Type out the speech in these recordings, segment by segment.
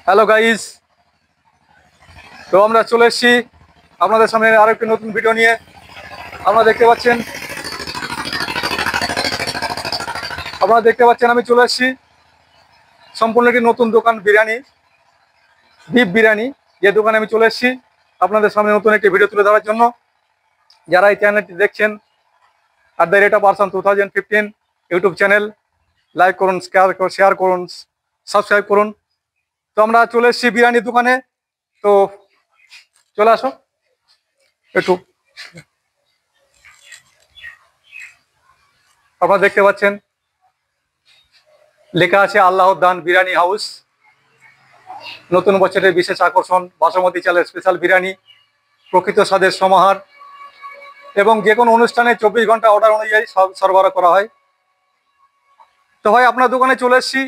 Hello guys, তো আমরা চলে এসেছি আপনাদের সামনে আরো একটি নতুন ভিডিও নিয়ে। আপনারা দেখতে পাচ্ছেন আমি চলে এসেছি সম্পূর্ণ একটি নতুন দোকান, বিরিয়ানি, বিফ বিরিয়ানি। যে দোকানে আমি চলে এসেছি আপনাদের সামনে নতুন একটি ভিডিও তুলে ধরার জন্য। যারা এই চ্যানেলটি দেখছেন @Arsan2015 ইউটিউব চ্যানেল, লাইক করুন, শেয়ার করুন, সাবস্ক্রাইব করুন। তো আমরা চলে এসেছি বিরিয়ানির দোকানে। তো চলে আসো একটু। আপনারা দেখতে পাচ্ছেন লেখা আছে আল্লাহদান বিরিয়ানি হাউস। নতুন বছরের বিশেষ আকর্ষণ, বাসমতি চালের স্পেশাল বিরিয়ানি, প্রকৃত স্বাদের সমাহার এবং যে কোনো অনুষ্ঠানে 24 ঘন্টা অর্ডার অনুযায়ী সব সরবরাহ করা হয়। তো ভাই, আপনার দোকানে চলে এসেছি।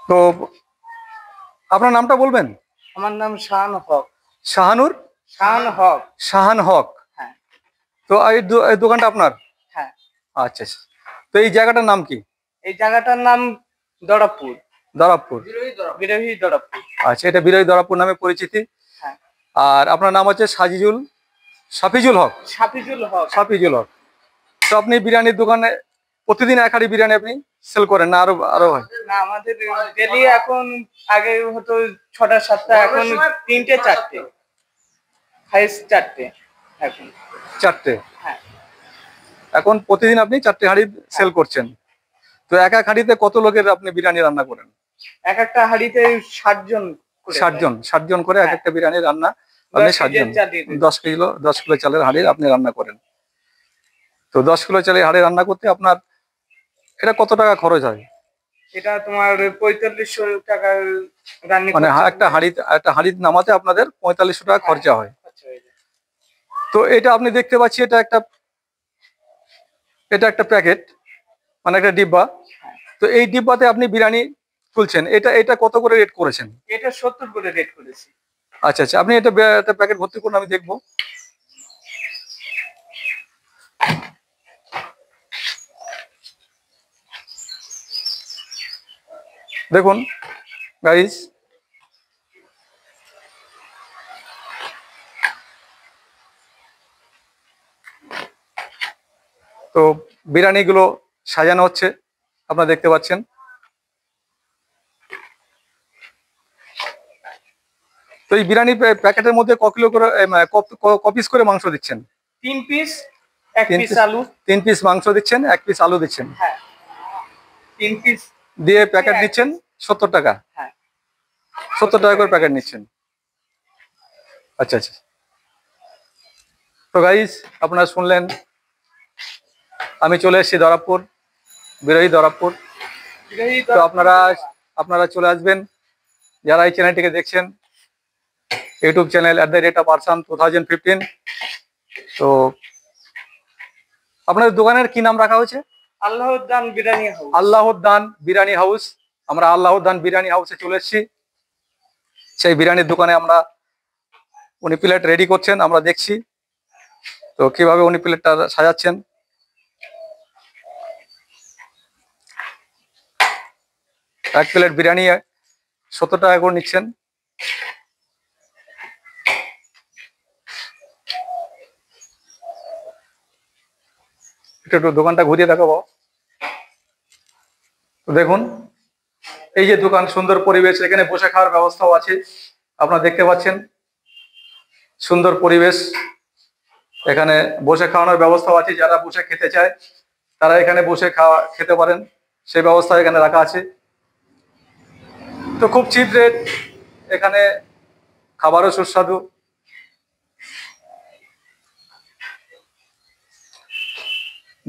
তো আপনার নামটা বলবেন? আমার নাম শাহান হক। শাহানুর? শাহান হক। শাহান হক। হ্যাঁ। তো এই দোকানটা আপনার? হ্যাঁ। আচ্ছা আচ্ছা। তো এই জায়গাটার নাম কি? এই জায়গাটার নাম দরাবপুর। দরাবপুর। বিরোহী দরাবপুর। আচ্ছা, এটা বিরোহী দরাবপুর নামে পরিচিতি। হ্যাঁ। আর আপনার নাম হচ্ছে সাফিজুল হক। সাফিজুল হক। সাফিজুল হক। তো আপনি বিরিয়ানির দোকানে প্রতিদিন এক হাঁড়ি বিরিয়ানি আপনি সেল করেন না আরো হয়? না, আমাদের ডেলি এখন আগে হতো 6টা 7টা, এখন 3টে 4টে, হাইস্ট 4টে এখন। 4টে? হ্যাঁ। এখন প্রতিদিন আপনি 4টে হাঁড়ি সেল করছেন। তো এক হাঁড়িতে কত লোকের আপনি বিরিয়ানি রান্না করেন? এক একটা হাঁড়িতে 60 জন। 60 জন করে এক একটা বিরিয়ানি রান্না আপনি 60 জন। 10 কিলো চালের হাঁড়ি আপনি রান্না করেন। তো 10 কিলো চালের হাঁড়ি রান্না করতে আপনার এটা কত টাকা খরচ হয়? এটা তোমার 4500 টাকা রান্না, মানে একটা হাঁড়ি নামাতে আপনাদের 4500 টাকা খরচা হয়। তো এটা আপনি দেখতে পাচ্ছি এটা একটা প্যাকেট, মানে একটা ডিব্বা। তো এই ডিব্বাতে আপনি বিরিয়ানি তুলছেন, এটা কত করে রেট করেছেন? এটা 70 করে রেট করেছি। আচ্ছা আচ্ছা, আপনি এটা প্যাকেট ভর্তি করুন, আমি দেখবো। দেখুন গাইস, তো বিরিয়ানিগুলো সাজানো হচ্ছে, আপনারা দেখতে পাচ্ছেন। তো এই বিরিয়ানি প্যাকেটের মধ্যে ক কিলো করে ক পিস করে মাংস দিচ্ছেন? 3 পিস, 1 পিস আলু। 3 পিস মাংস দিচ্ছেন, 1 পিস আলু দিচ্ছেন। হ্যাঁ, 3 পিস দিয়ে প্যাকেট দিচ্ছেন 70 টাকা। হ্যাঁ, 70 টাকা করে প্যাকেট নিচ্ছেন। আচ্ছা আচ্ছা। তো গাইস, আপনারা শুনলেন, আমি চলে এসেছি দরাবপুর, বিরোহী দরাবপুর। তো আপনারা চলে আসবেন। যারা এই চ্যানেলটিকে দেখছেন, ইউটিউব চ্যানেল @Arsan2015। তো আপনাদের দোকানের কি নাম রাখা হয়েছে? আল্লাহদান বিরিয়ানি হাউস। আল্লাহদান বিরিয়ানি হাউস। আমরা আল্লাহদান বিরিয়ানি হাউসে চলে এসেছি। সেই বিরিয়ানির দোকানে উনি প্লেট রেডি করছেন, আমরা দেখছি। তো কিভাবে উনি প্লেটটা সাজাচ্ছেন। এক প্লেট বিরিয়ানি 70 টাকা করে নিচ্ছেন। একটু দোকানটা ঘুরিয়ে দেখাবো। তো দেখুন, এই যে দোকান, সুন্দর পরিবেশ, এখানে বসে খাওয়ার ব্যবস্থাও আছে। আপনারা দেখতে পাচ্ছেন সুন্দর পরিবেশ, এখানে বসে খাওয়ানোর ব্যবস্থাও আছে। যারা বসে খেতে চায় তারা এখানে বসে খেতে পারেন, সেই ব্যবস্থা এখানে রাখা আছে। তো খুব চিপ রেট, এখানে খাবারও সুস্বাদু।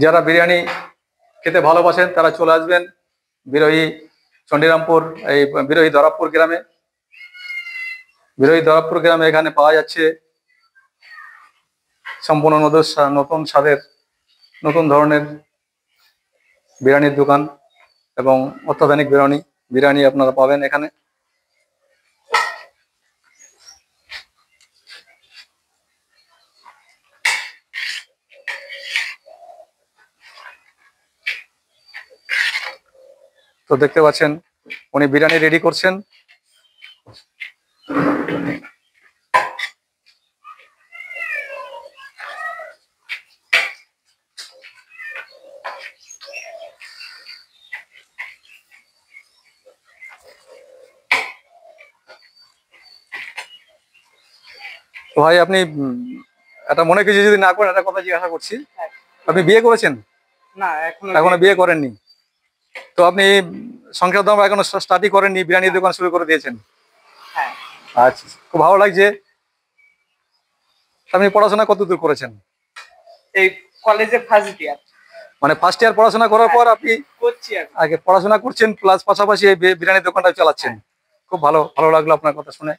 যারা বিরিয়ানি খেতে ভালোবাসেন তারা চলে আসবেন বিরোহী চণ্ডীরামপুর, এই বিরোহী দরাবপুর গ্রামে। বিরোহী দরাবপুর গ্রামে এখানে পাওয়া যাচ্ছে সম্পূর্ণ নতুন স্বাদের, নতুন ধরনের বিরিয়ানির দোকান এবং অত্যাধুনিক বিরিয়ানি আপনারা পাবেন এখানে। তো দেখতে পাচ্ছেন উনি বিরিয়ানি রেডি করছেন। তো ভাই আপনি এটা মনে কিছু যদি না করেন, একটা কথা জিজ্ঞাসা করছি, আপনি বিয়ে করেছেন? না, এখনো বিয়ে করেননি? তো আপনি সংসার দাম এখনো স্টার্টই করেননি, বিরিয়ানির দোকান শুরু করে দিয়েছেন? হ্যাঁ, আচ্ছা, খুব ভালো লাগছে। আপনি পড়াশোনা কতদূর করেছেন? এই কলেজে ফার্স্ট ইয়ার মানে ফার্স্ট ইয়ার পড়াশোনা করার পর আপনি করছি এখন। আগে পড়াশোনা করছেন প্লাস পাশাপাশি এই বিরিয়ানির দোকানটা চালাচ্ছেন। খুব ভালো ভালো লাগলো আপনার কথা শুনে,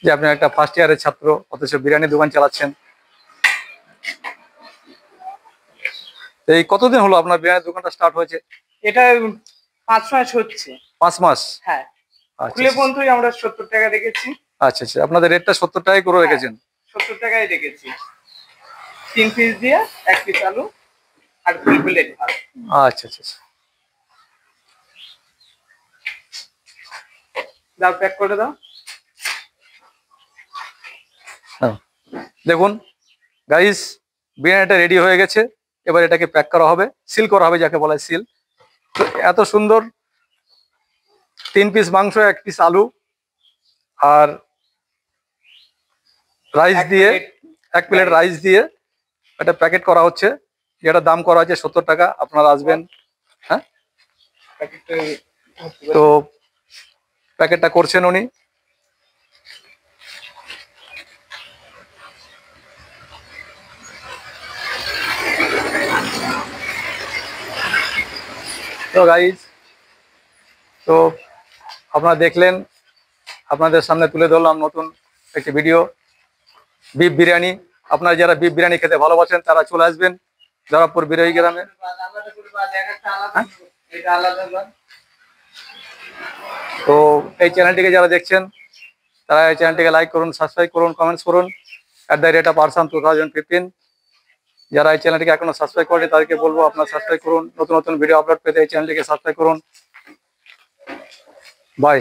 যে আপনি একটা ফার্স্ট ইয়ারের ছাত্র অথচ বিরিয়ানির দোকান চালাচ্ছেন। এই কতদিন হলো আপনার বিরিয়ানির দোকানটা স্টার্ট হয়েছে? এটা 5 মাস হচ্ছে। 5 মাস? হ্যাঁ, আচ্ছা খুলে বন্ধুই আমরা 70 টাকা রেখেছি। আচ্ছা আচ্ছা, আপনাদের রেটটা 70 টাকায় করে রেখেছেন? 70 টাকায় রেখেছি, 3 পিস দিয়ে 1 পিস আলু আর ফুল প্লেট ভাত। আচ্ছা আচ্ছা আচ্ছা। দাও, প্যাক করে দাও। হ্যাঁ, দেখুন গাইস, বিরিয়ানিটা রেডি হয়ে গেছে। এবার এটাকে প্যাক করা হবে, সিল করা হবে, যাকে বলা হয় সিল। তো এত সুন্দর 3 পিস মাংস, 1 পিস আলু আর রাইস দিয়ে, 1 প্লেট রাইস দিয়ে এটা প্যাকেট করা হচ্ছে, যেটা দাম করা হচ্ছে 70 টাকা। আপনারা আসবেন। হ্যাঁ, তো প্যাকেটটা করছেন উনি। তো গাইস, তো আপনারা দেখলেন, আপনাদের সামনে তুলে ধরলাম নতুন একটি ভিডিও, বিফ বিরিয়ানি। আপনারা যারা বিফ বিরিয়ানি খেতে ভালোবাসেন তারা চলে আসবেন জরাপুর বিরোহী গ্রামে। তো এই চ্যানেলটিকে যারা দেখছেন তারা এই চ্যানেলটিকে লাইক করুন, সাবস্ক্রাইব করুন, কমেন্টস করুন @arsan2015। যারা এই চ্যানেলটিকে এখনো সাবস্ক্রাইব করেনি তাদেরকে বলবো আপনারা সাবস্ক্রাইব করুন, নতুন নতুন ভিডিও আপলোড পেতে এই চ্যানেলটিকে সাবস্ক্রাইব করুন। বাই।